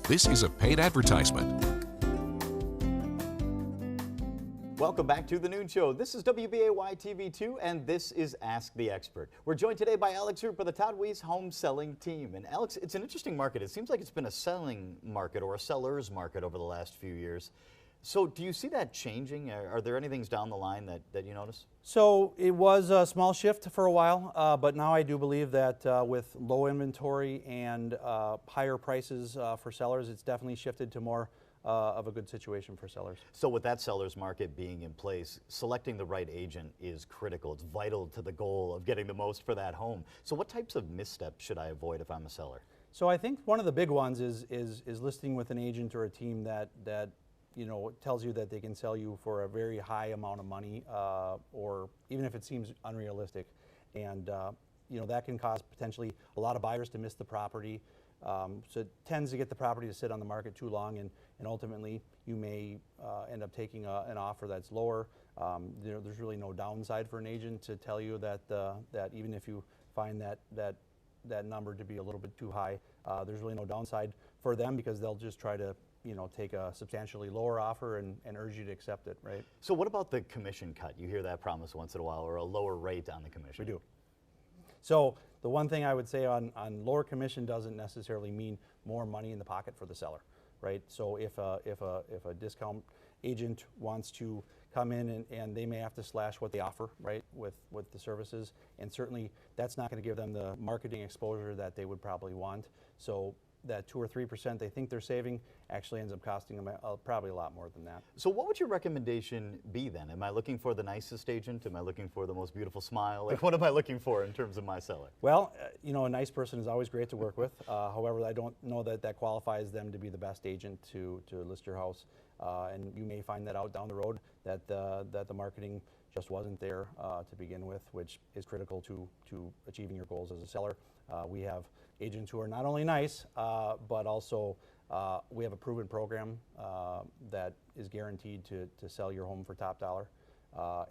This is a paid advertisement. Welcome back to the Noon Show. This is WBAY TV2, and this is Ask the Expert. We're joined today by Alex Roop of the Todd Wiese Homeselling team. And Alex, it's an interesting market. It seems like it's been a selling market or a seller's market over the last few years. So do you see that changing? Are there any things down the line that you notice? So it was a small shift for a while, but now I do believe that with low inventory and higher prices for sellers, it's definitely shifted to more of a good situation for sellers. So with that seller's market being in place, selecting the right agent is critical. It's vital to the goal of getting the most for that home. So what types of missteps should I avoid if I'm a seller? So I think one of the big ones is listing with an agent or a team that you know, tells you that they can sell you for a very high amount of money, or even if it seems unrealistic. And you know, that can cause potentially a lot of buyers to miss the property. So it tends to get the property to sit on the market too long, and ultimately you may end up taking an offer that's lower. There's really no downside for an agent to tell you that even if you find that number to be a little bit too high, there's really no downside for them, because they'll just try to take a substantially lower offer and urge you to accept it, right? So what about the commission cut? You hear that promise once in a while, or a lower rate on the commission. We do. So the one thing I would say on lower commission doesn't necessarily mean more money in the pocket for the seller, right? So if a discount agent wants to come in and they may have to slash what they offer, right, with the services, and certainly that's not going to give them the marketing exposure that they would probably want. So that 2 or 3% they think they're saving actually ends up costing them probably a lot more than that. So what would your recommendation be then? Am I looking for the nicest agent? Am I looking for the most beautiful smile? Like, what am I looking for in terms of my seller? Well, a nice person is always great to work with. However, I don't know that qualifies them to be the best agent to list your house. And you may find that out down the road that the marketing just wasn't there to begin with, which is critical to achieving your goals as a seller. We have agents who are not only nice, but also we have a proven program that is guaranteed to sell your home for top dollar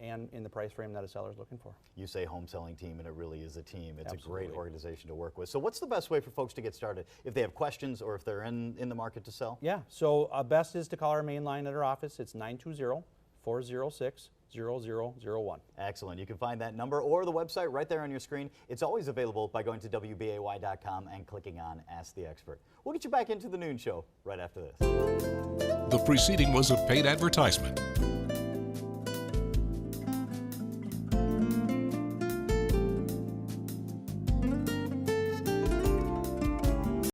and in the price frame that a seller is looking for. You say home selling team, and it really is a team. It's Absolutely. A great organization to work with. So what's the best way for folks to get started if they have questions or if they're in the market to sell? Yeah, so best is to call our main line at our office. It's 920-406-0001. Excellent. You can find that number or the website right there on your screen. It's always available by going to WBAY.com and clicking on Ask the Expert. We'll get you back into the Noon Show right after this. The preceding was a paid advertisement.